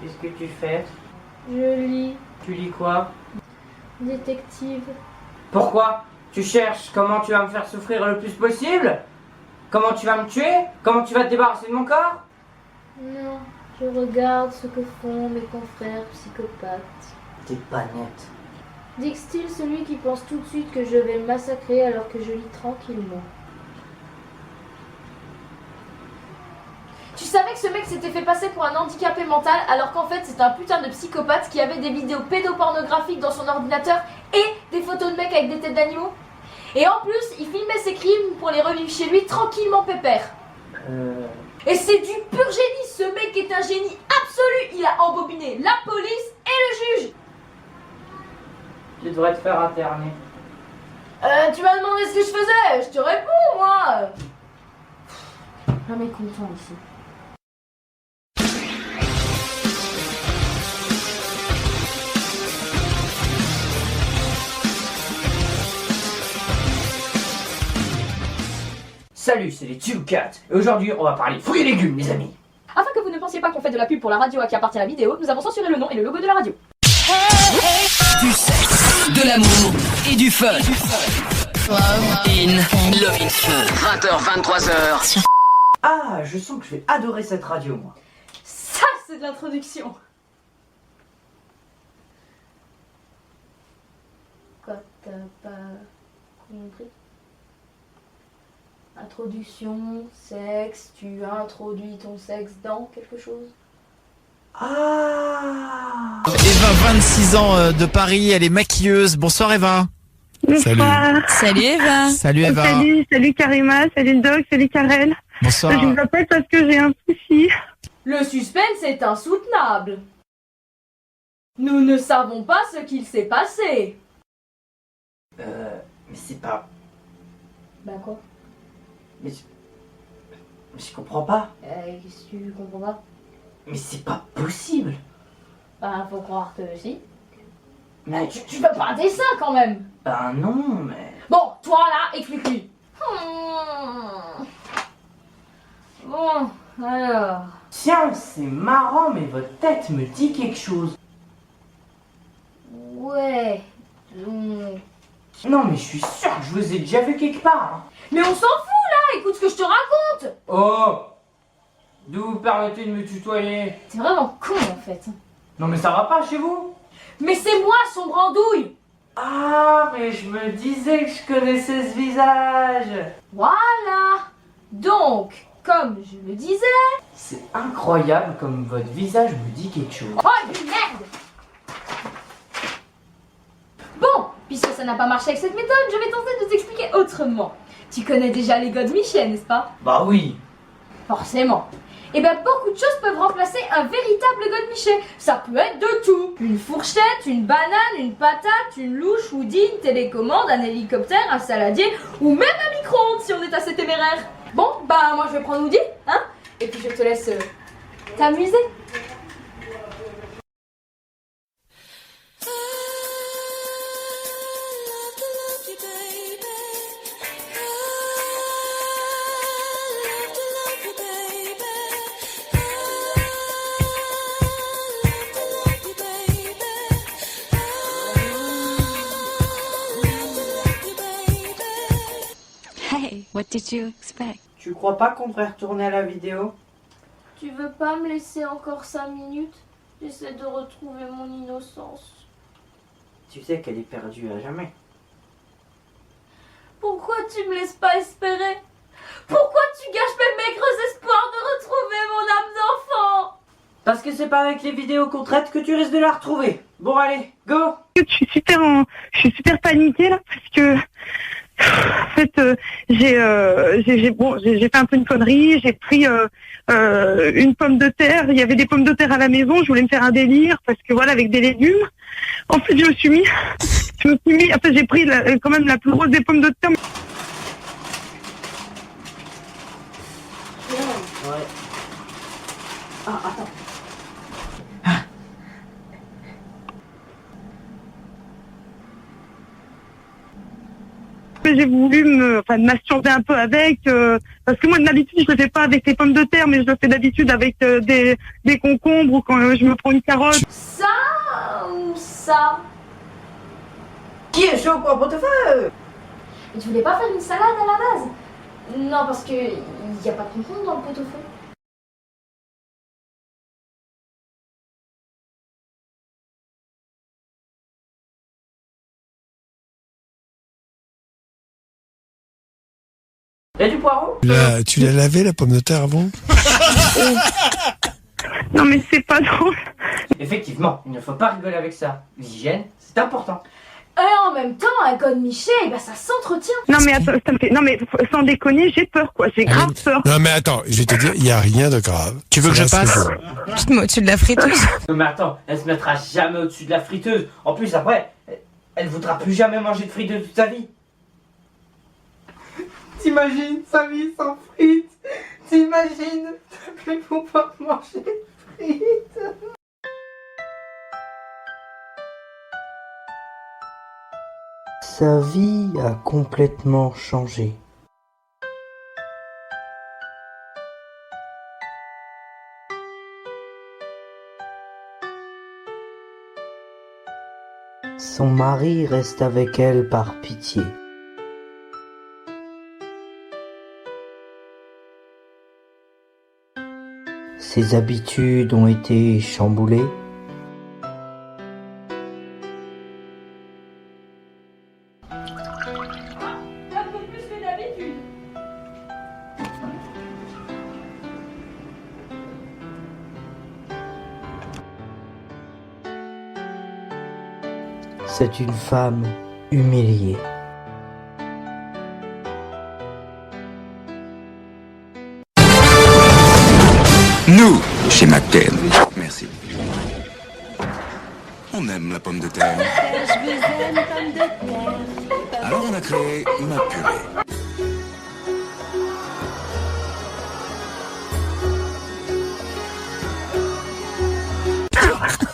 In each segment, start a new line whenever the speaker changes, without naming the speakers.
Qu'est-ce que tu fais?
Je lis.
Tu lis quoi?
Détective.
Pourquoi? Tu cherches comment tu vas me faire souffrir le plus possible? Comment tu vas me tuer? Comment tu vas te débarrasser de mon corps?
Non, je regarde ce que font mes confrères psychopathes.
T'es pas nette.
Dick-Steele, celui qui pense tout de suite que je vais le massacrer alors que je lis tranquillement.
Tu savais que ce mec s'était fait passer pour un handicapé mental alors qu'en fait c'est un putain de psychopathe qui avait des vidéos pédopornographiques dans son ordinateur et des photos de mecs avec des têtes d'animaux? Et en plus, il filmait ses crimes pour les revivre chez lui tranquillement pépère. Et c'est du pur génie, ce mec est un génie absolu. Il a embobiné la police et le juge.
Tu devrais te faire interner.
Tu m'as demandé ce que je faisais, je te réponds moi. Jamais content ici.
Salut, c'est les Tube Cats. Et aujourd'hui, on va parler fruits et légumes, les amis.
Afin que vous ne pensiez pas qu'on fait de la pub pour la radio à qui appartient la vidéo, nous avons censuré le nom et le logo de la radio.
Du sexe, de l'amour et du fun. Love in Fun. 20h, 23h.
Ah, je sens que je vais adorer cette radio, moi.
Ça, c'est de l'introduction.
Quoi, t'as pas compris? Introduction, sexe, tu introduis ton sexe dans quelque chose?
Ah!
Eva, 26 ans de Paris, elle est maquilleuse. Bonsoir Eva.
Bonsoir.
Salut Eva.
Salut Eva.
Salut Karima, salut Doc, salut Karel.
Bonsoir.
Je vous appelle parce que j'ai un souci.
Le suspense est insoutenable. Nous ne savons pas ce qu'il s'est passé.
Mais c'est pas...
Bah quoi?
Mais je comprends pas.
Qu'est-ce que tu comprends pas?
Mais c'est pas possible.
Bah faut croire que si.
Mais
Tu fais pas un dessin quand même.
Ben non, mais...
Bon, toi là, explique-lui.
Bon, alors...
Tiens, c'est marrant, mais votre tête me dit quelque chose.
Ouais... donc...
Non, mais je suis sûr que je vous ai déjà vu quelque part. Hein.
Mais on s'en fout là, écoute ce que je te raconte.
Oh! D'où vous permettez de me tutoyer?
T'es vraiment con en fait.
Non, mais ça va pas chez vous?
Mais c'est moi son brandouille.
Ah, mais je me disais que je connaissais ce visage.
Voilà. Donc, comme je le disais...
C'est incroyable comme votre visage me dit quelque chose.
Oh, une merde. Bon, puisque ça n'a pas marché avec cette méthode, je vais tenter de t'expliquer autrement. Tu connais déjà les Godemiché, n'est-ce pas?
Bah oui.
Forcément. Et bien beaucoup de choses peuvent remplacer un véritable Godemiché. Ça peut être de tout. Une fourchette, une banane, une patate, une louche, Woody, une télécommande, un hélicoptère, un saladier ou même un micro-ondes si on est assez téméraire. Bon, bah moi je vais prendre Woody, hein, et puis je te laisse t'amuser.
Hey, what did you expect?
Tu crois pas qu'on devrait retourner à la vidéo?
Tu veux pas me laisser encore 5 minutes? J'essaie de retrouver mon innocence.
Tu sais qu'elle est perdue à jamais.
Pourquoi tu me laisses pas espérer? Pourquoi tu gâches mes maigres espoirs de retrouver mon âme d'enfant?
Parce que c'est pas avec les vidéos qu'on traite que tu risques de la retrouver. Bon allez, go!
Je suis super paniquée là parce que en fait j'ai fait un peu une connerie. J'ai pris une pomme de terre. Il y avait des pommes de terre à la maison. Je voulais me faire un délire parce que voilà, avec des légumes. En fait, je me suis mis. En fait, j'ai pris quand même la plus grosse des pommes de terre.
Ouais. Ah, attends.
J'ai voulu masturber un peu avec. Parce que moi, d'habitude, je le fais pas avec les pommes de terre, mais je le fais d'habitude avec des concombres ou quand je me prends une carotte.
Ça ou ça?
Qui est chaud pour un pot-au-feu?
Et tu voulais pas faire une salade à la base? Non, parce que y a pas de concombre dans le pot-au-feu.
Y'a du poireau?
Tu l'as lavé la pomme de terre avant?
Non, mais c'est pas drôle.
Effectivement, il ne faut pas rigoler avec ça. L'hygiène, c'est important.
Et en même temps, un godemiché, bah ça s'entretient.
Non, mais attends, ça me fait... Non, mais sans déconner, j'ai peur, quoi. J'ai grave peur.
Non mais attends, je vais te dire, il y a rien de grave.
Tu veux que je
Ça, c'est
passe?
bon.
Tu te mets au-dessus de la friteuse.
Non mais attends, elle se mettra jamais au-dessus de la friteuse. En plus, après, elle voudra plus jamais manger de frites de toute sa vie. T'imagines sa vie sans frites? T'imagines ne plus pouvoir manger de frites? Sa vie a complètement changé. Son mari reste avec elle par pitié. Ses habitudes ont été chamboulées.
Un peu plus que d'habitude.
C'est une femme humiliée.
Nous, chez McCain. Merci. On aime la pomme de terre. Alors on a créé ma purée.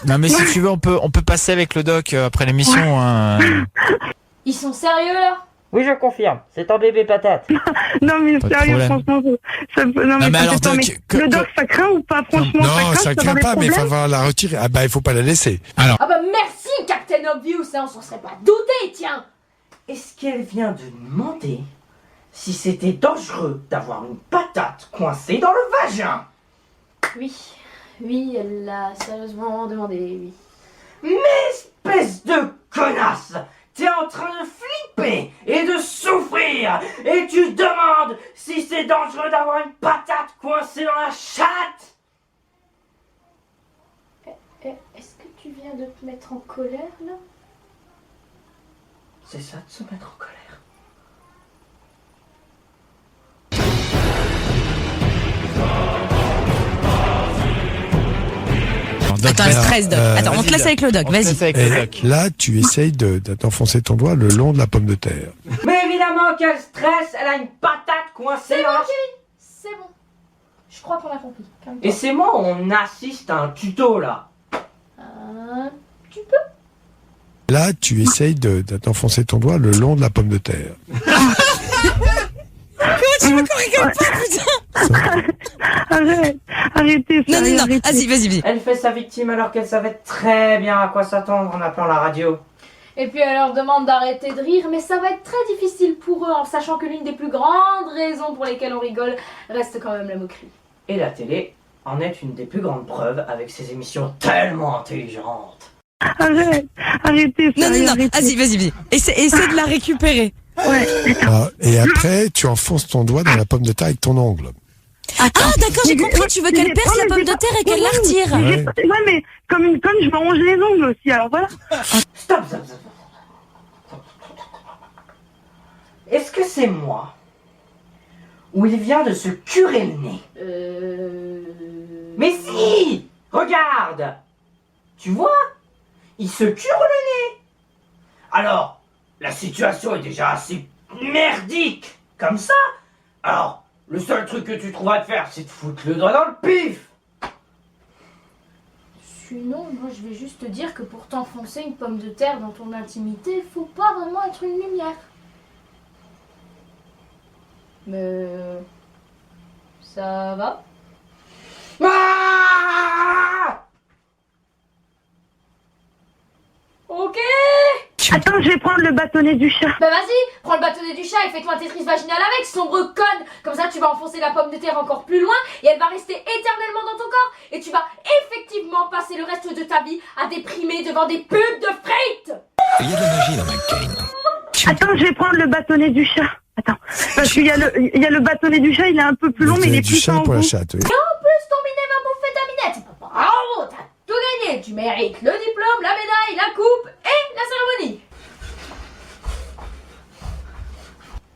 Non mais si tu veux, on peut passer avec le doc après l'émission. Hein.
Ils sont sérieux là?
Oui, je confirme, c'est un bébé patate.
Non, mais
Pas de
sérieux,
problème.
franchement, non,
mais
ça
alors,
fait peur,
Doc,
mais le doc, ça craint ou pas? Franchement,
Non, ça
peut
craint
avoir des
pas, mais il
problèmes.
va falloir la retirer. Ah bah il faut pas la laisser.
Ah bah merci Captain Obvious, hein, on s'en serait pas douté, tiens.
Est-ce qu'elle vient de demander si c'était dangereux d'avoir une patate coincée dans le vagin?
Oui, elle l'a sérieusement demandé, oui.
Mais espèce de connasse! T'es en train de flipper et de souffrir et tu demandes si c'est dangereux d'avoir une patate coincée dans la chatte!
Est-ce que tu viens de te mettre en colère là?
C'est ça de se mettre en colère.
Doc,
Attends,
alors,
stress, Doc. Attends, on te laisse avec le doc,
On te laisse
vas-y.
avec le
et
doc.
là, tu essayes d'enfoncer ton doigt le long de la pomme de terre.
Mais évidemment qu'elle stresse, elle a une patate coincée dans la chatte.
C'est bon. Je crois qu'on a compris. Calme-toi.
Et c'est moi, on assiste à un tuto là.
Tu peux?
Là, tu essayes d'enfoncer ton doigt le long de la pomme de terre.
Tu veux qu'on rigole pas, putain?
Arrêtez,
Non,
sérieux,
non,
arrêtez.
vas-y.
Elle fait sa victime alors qu'elle savait très bien à quoi s'attendre en appelant la radio.
Et puis elle leur demande d'arrêter de rire, mais ça va être très difficile pour eux en sachant que l'une des plus grandes raisons pour lesquelles on rigole reste quand même la moquerie.
Et la télé en est une des plus grandes preuves avec ses émissions tellement intelligentes.
Arrêtez,
Non,
sérieux,
vas-y,
arrêtez.
vas-y. Essaie de la récupérer.
Ouais.
Ah, et après, tu enfonces ton doigt dans la pomme de terre avec ton ongle.
Ah, d'accord, j'ai compris. Tu veux qu'elle perce la pomme de terre et qu'elle la retire.
Ouais.
Ouais, mais comme une conne, je me ronge les ongles aussi, alors voilà.
Stop. Est-ce que c'est moi ou il vient de se curer le nez? Mais si! Regarde! Tu vois? Il se cure le nez! Alors, la situation est déjà assez merdique comme ça! Alors, le seul truc que tu trouves à te faire, c'est de foutre le doigt dans le pif!
Sinon, moi je vais juste te dire que pour t'enfoncer une pomme de terre dans ton intimité, faut pas vraiment être une lumière. Mais Ça va?
Ah!
Ok.
Attends, je vais prendre le bâtonnet du chat.
Bah vas-y, prends le bâtonnet du chat et fais-toi un Tetris vaginal avec, sombre conne. Comme ça, tu vas enfoncer la pomme de terre encore plus loin et elle va rester éternellement dans ton corps. Et tu vas effectivement passer le reste de ta vie à déprimer devant des pubs de frites.
Il y a de la magie dans McCain.
Attends, je vais prendre le bâtonnet du chat. Attends, parce qu'il y a le bâtonnet du chat, il est un peu plus long, mais il est
Du
plus
chat
en
pour la
goût.
chatte, oui.
Et en plus, ton minet va bouffer ta minette. Bravo, t'as tout gagné. Tu mérites le diplôme, la médaille, la coupe et la cérémonie.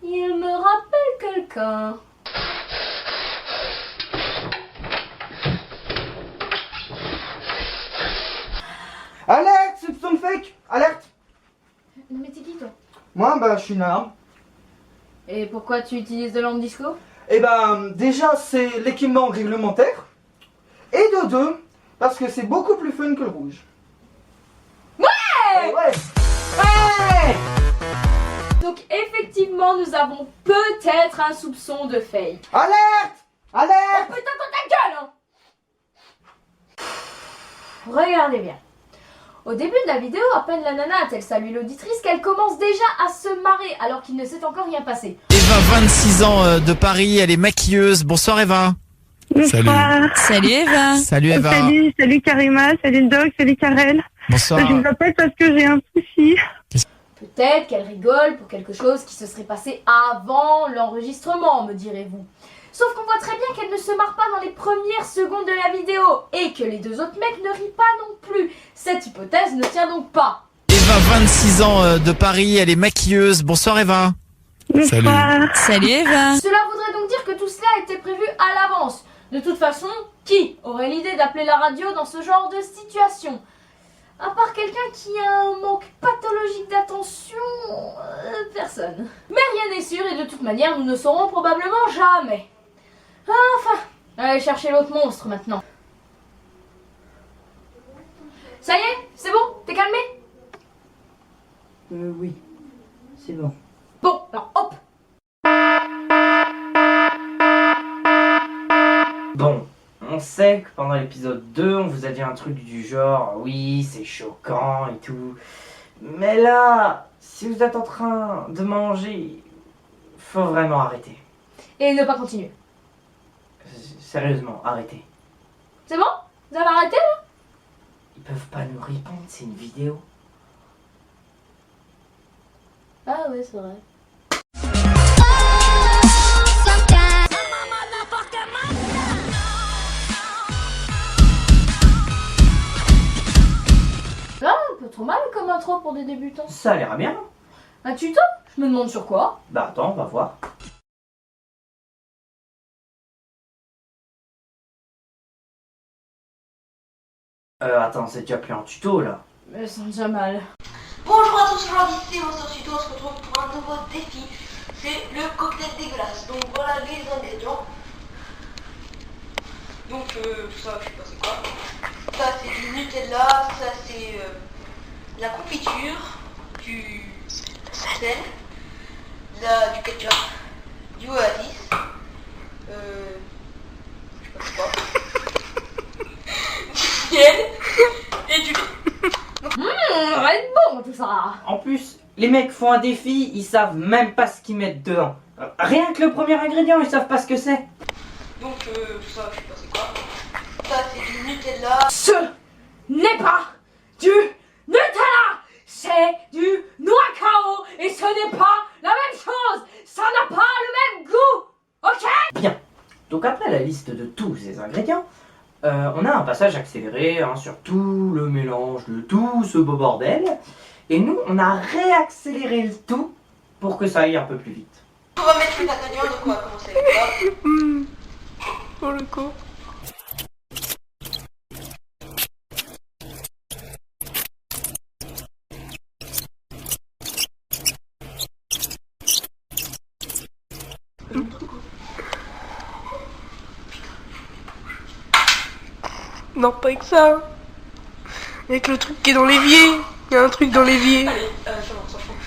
Il me rappelle quelqu'un.
Alerte, soupçon de fake. Alerte.
Non mais t'es qui toi?
Moi, bah, je suis une arme.
Et pourquoi tu utilises de lampe disco?
Et ben, déjà, c'est l'équipement réglementaire. Et de deux, parce que c'est beaucoup plus fun que le rouge.
Ouais!
Ouais. Ouais.
Donc effectivement, nous avons peut-être un soupçon de fake.
Alerte. Alerte.
Oh putain, dans ta gueule hein. Regardez bien. Au début de la vidéo, à peine la nana a-t-elle salué l'auditrice qu'elle commence déjà à se marrer alors qu'il ne s'est encore rien passé.
Eva, 26 ans de Paris, elle est maquilleuse. Bonsoir Eva.
Bonsoir.
Salut Eva.
Salut Eva.
Salut Karima, salut le doc, salut Karel.
Bonsoir.
Je vous appelle parce que j'ai un souci.
Peut-être qu'elle rigole pour quelque chose qui se serait passé avant l'enregistrement, me direz-vous. Sauf qu'on voit très bien qu'elle ne se marre pas dans les premières secondes de la vidéo et que les deux autres mecs ne rient pas non plus. Cette hypothèse ne tient donc pas.
Eva, 26 ans de Paris, elle est maquilleuse. Bonsoir Eva.
Bonsoir.
Salut Eva.
Cela voudrait donc dire que tout cela était prévu à l'avance. De toute façon, qui aurait l'idée d'appeler la radio dans ce genre de situation? À part quelqu'un qui a un manque pathologique d'attention, personne. Mais rien n'est sûr et de toute manière, nous ne saurons probablement jamais. Enfin, allez chercher l'autre monstre maintenant. Ça y est, c'est bon? T'es calmé?
Oui, c'est bon.
Bon, alors hop.
Bon, on sait que pendant l'épisode 2, on vous a dit un truc du genre, oui, c'est choquant et tout. Mais là, si vous êtes en train de manger, faut vraiment arrêter.
Et ne pas continuer.
Sérieusement, arrêtez.
C'est bon? Vous avez arrêté là?
Ils peuvent pas nous répondre, c'est une vidéo.
Ah ouais, c'est vrai. Ah, un peu trop mal comme intro pour des débutants.
Ça a l'air bien.
Un tuto? Je me demande sur quoi.
Bah attends, on va voir. Attends, c'est déjà plus un tuto là.
Mais ça me déjà mal.
Bonjour à tous, aujourd'hui c'est Monster Tuto, on se retrouve pour un nouveau défi. C'est le cocktail dégueulasse. Donc voilà les ingrédients. Donc ça, je sais pas c'est quoi. Ça c'est du Nutella, ça c'est la confiture, du sel, du ketchup, du oasis, je sais pas c'est quoi. Du miel et du
Ça va être bon tout ça.
En plus, les mecs font un défi, ils savent même pas ce qu'ils mettent dedans. Rien que le premier ingrédient, ils savent pas ce que c'est.
Donc ça, je sais pas c'est quoi. Ça c'est du Nutella.
Ce n'est pas du Nutella, c'est du noix cao et ce n'est pas la même chose. Ça n'a pas le même goût, ok?
Bien. Donc après la liste de tous ces ingrédients, on a un passage accéléré hein, sur tout le mélange de tout ce beau bordel. Et nous, on a réaccéléré le tout pour que ça aille un peu plus vite.
On va mettre les ingrédients, donc on va commencer avec ça.
Pour le coup.
Non, pas avec ça. Avec le truc qui est dans l'évier. Il y a un truc dans l'évier. Allez, ça va, ça change.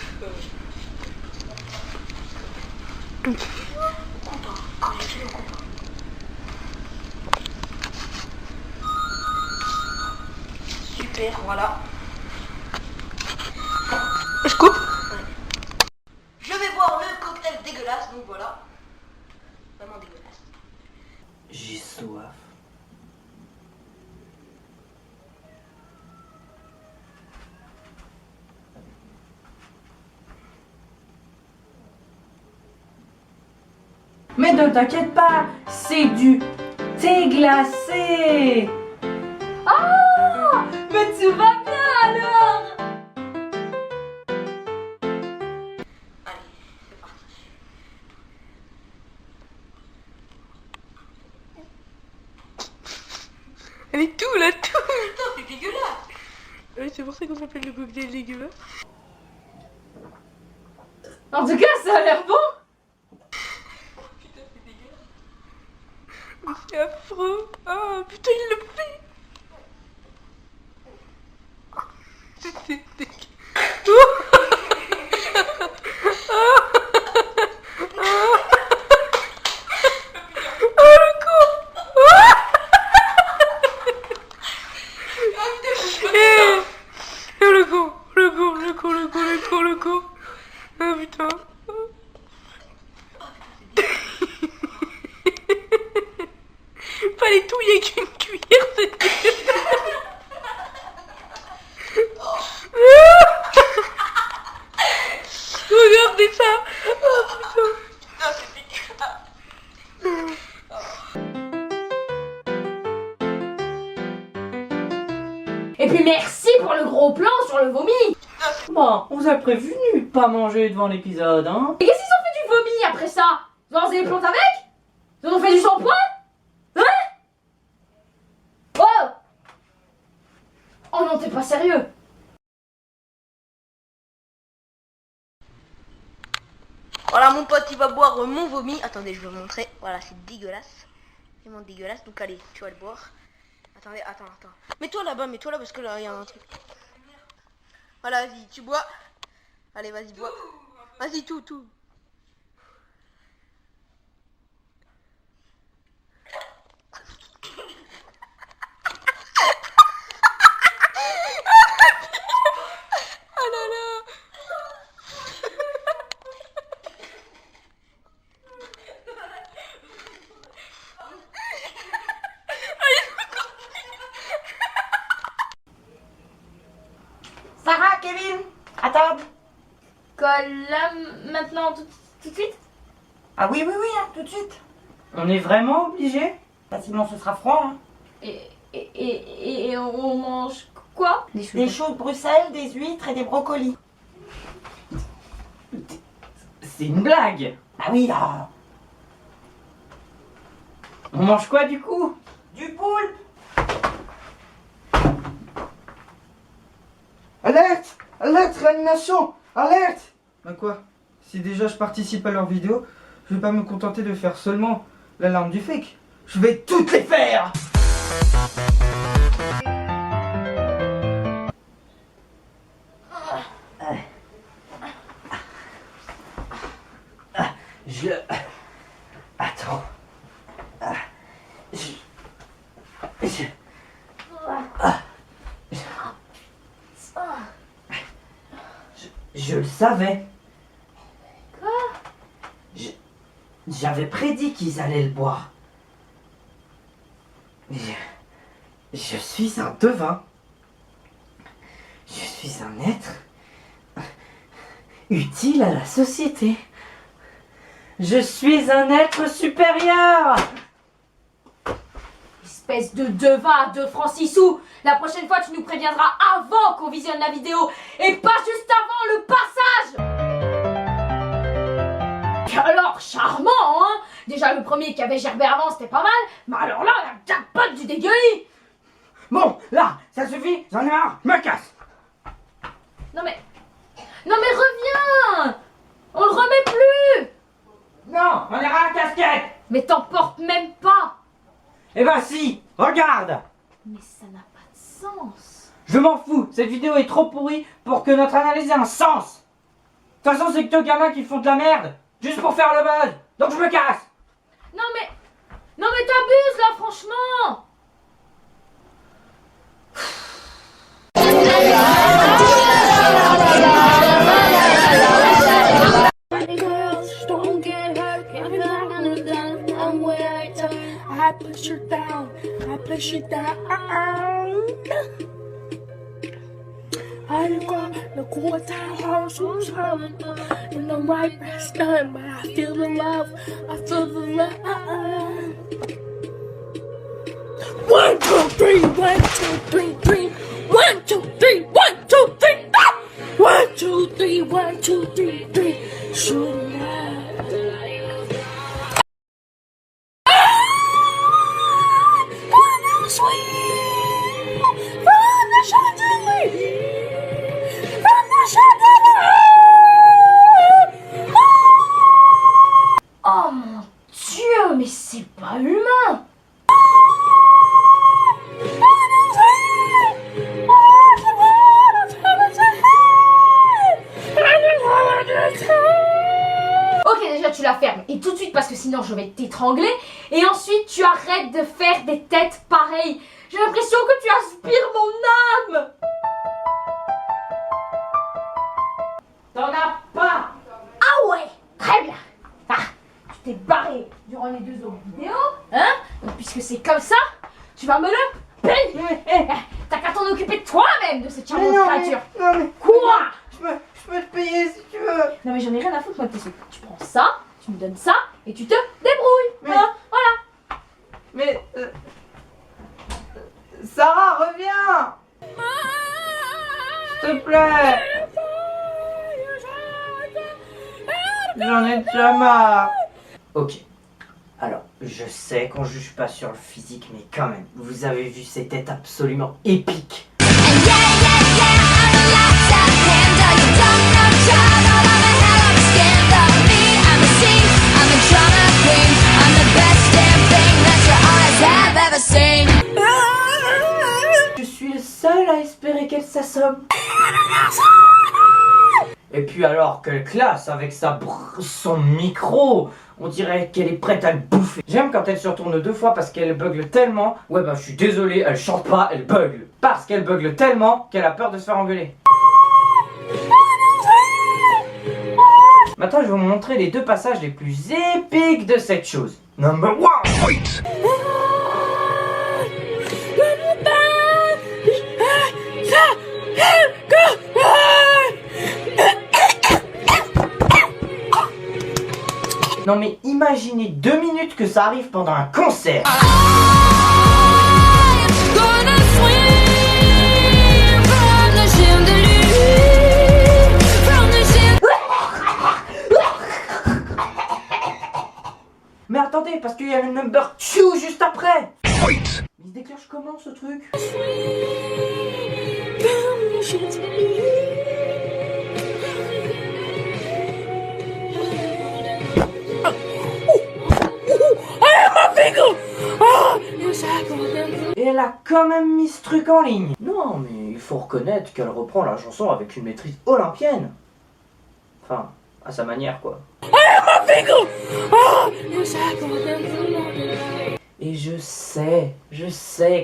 faire, voilà. Je coupe. Ouais. Je vais boire le cocktail dégueulasse, donc voilà. Vraiment dégueulasse.
J'ai soif. Mais ne t'inquiète pas, c'est du thé glacé.
Ah, mais tout va bien alors.
Allez, c'est parti. Elle est tout là, tout. Putain, c'est dégueulasse. Oui, c'est pour ça qu'on s'appelle le cocktail dégueulasse.
En tout cas, ça a l'air bon.
Putain, c'est dégueulasse. C'est affreux. Oh putain, il le fait. C'est dégueulasse. Ah putain. Pas les touilles avec une cuillère, c'est regardez ça. Oh putain. Non, c'est dégueulasse.
Et puis merci pour le gros plan sur le vomi.
Bon, on vous a prévenu de pas manger devant l'épisode, hein.
Et qu'est-ce qu'ils ont fait du vomi après ça? Ils ont lancé des plantes avec? Ils ont fait du shampoing? Hein? Oh! Oh non, t'es pas sérieux?
Voilà, mon pote, il va boire mon vomi. Attendez, je vais vous montrer. Voilà, c'est dégueulasse. C'est vraiment dégueulasse. Donc allez, tu vas le boire. Attendez, attends. Mets-toi là-bas, parce que là, il y a un truc. Voilà, vas-y, tu bois. Allez, vas-y, bois. Vas-y, tout. Oh là là.
Sarah, Kevin, attends.
Là, maintenant, tout de suite?
Ah oui, hein, tout de suite. On est vraiment obligé? Sinon ce sera froid, hein.
Et on mange quoi?
Des choux de Bruxelles, des huîtres et des brocolis. C'est une blague. Ah oui, là. On mange quoi du coup? Du poulpe.
Alerte! Alerte, réanimation! Alerte! Bah quoi? Si déjà je participe à leurs vidéos, je vais pas me contenter de faire seulement l'alarme du fake. Je vais toutes les faire!
Attends. Je le savais.
Quoi?
J'avais prédit qu'ils allaient le boire. Je suis un devin. Je suis un être utile à la société. Je suis un être supérieur.
Espèce de devin de Francisou, la prochaine fois tu nous préviendras avant qu'on visionne la vidéo et pas juste avant le passage. Alors charmant, hein? Déjà le premier qui avait gerbé avant c'était pas mal, mais alors là la jackpot du dégueulis.
Bon, là, ça suffit, j'en ai marre, je me casse.
Non mais reviens. On le remet plus.
Non, on ira à la casquette.
Mais t'en portes même pas.
Eh ben si, regarde.
Mais ça n'a pas de sens.
Je m'en fous, cette vidéo est trop pourrie pour que notre analyse ait un sens. De toute façon, c'est que deux gamins qui font de la merde, juste pour faire le buzz. Donc je me casse.
Non mais t'abuses là franchement.
I push her down. I push her down. I got the cool time house who's home. In the right breast done, but I feel the love. I feel the love. 1, 2, 3, 1, 2, 3, 3. 1, 2, 3, 1, 2, 3. 1, 2, 3, 1, 2, 3, 3. Shooting
Oh mon Dieu, mais c'est pas humain! Ok, déjà tu la fermes, et tout de suite parce que sinon je vais t'étrangler, et ensuite tu arrêtes de faire des têtes pareilles. J'ai l'impression que tu aspires mon âme.
T'en as pas.
Ah ouais, très bien. Ah, tu t'es barré durant les 2 autres vidéos, hein? Donc puisque c'est comme ça, tu vas me le payer. T'as qu'à t'en occuper toi-même de cette charmante créature.
Non mais...
Quoi?
Je peux te payer si tu veux.
Non mais j'en ai rien à foutre moi de tes sous. Tu prends ça, tu me donnes ça, et tu te débrouilles.
Mais...
Hein, voilà.
Mais... Sarah, reviens. S'il te plaît. J'en ai déjà marre.
Ok. Alors, je sais qu'on juge pas sur le physique, mais quand même, vous avez vu ces têtes absolument épiques. Je suis le seul à espérer qu'elle s'assomme. Et puis alors, quelle classe avec son micro. On dirait qu'elle est prête à le bouffer. J'aime quand elle se retourne 2 fois parce qu'elle bugle tellement. Ouais bah je suis désolé, elle chante pas, elle bugle. Parce qu'elle bugle tellement qu'elle a peur de se faire engueuler. Maintenant je vais vous montrer les 2 passages les plus épiques de cette chose. Number 1, fight. Non mais imaginez 2 minutes que ça arrive pendant un concert. Mais attendez, parce qu'il y a le number 2 juste après. Fight. Il se déclenche comment ce truc? Et elle a quand même mis ce truc en ligne. Non, mais il faut reconnaître qu'elle reprend la chanson avec une maîtrise olympienne. Enfin, à sa manière, quoi. Et je sais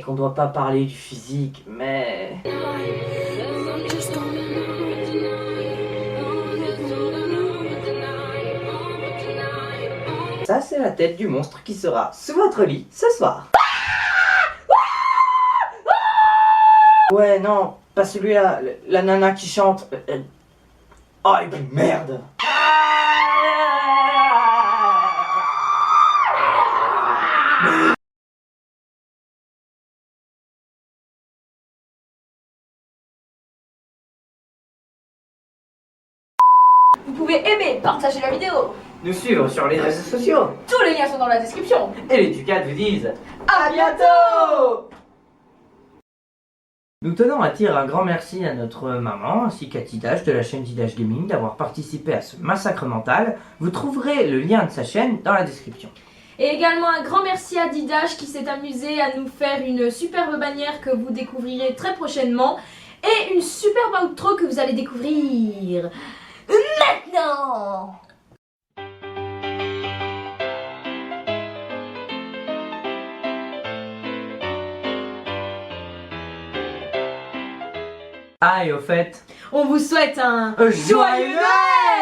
qu'on doit pas parler du physique, mais... Ça, c'est la tête du monstre qui sera sous votre lit ce soir. Ouais, non, pas celui-là, la nana qui chante. Oh, et puis merde.
Vous pouvez aimer, partager la vidéo.
Nous suivre sur les réseaux sociaux.
Tous les liens sont dans la description.
Et les Ducats vous disent
à bientôt.
Nous tenons à dire un grand merci à notre maman ainsi qu'à Tidash de la chaîne Tidash Gaming d'avoir participé à ce massacre mental. Vous trouverez le lien de sa chaîne dans la description.
Et également un grand merci à Didash qui s'est amusé à nous faire une superbe bannière que vous découvrirez très prochainement. Et une superbe outro que vous allez découvrir maintenant.
Ah, et au fait,
on vous souhaite un
joyeux Noël!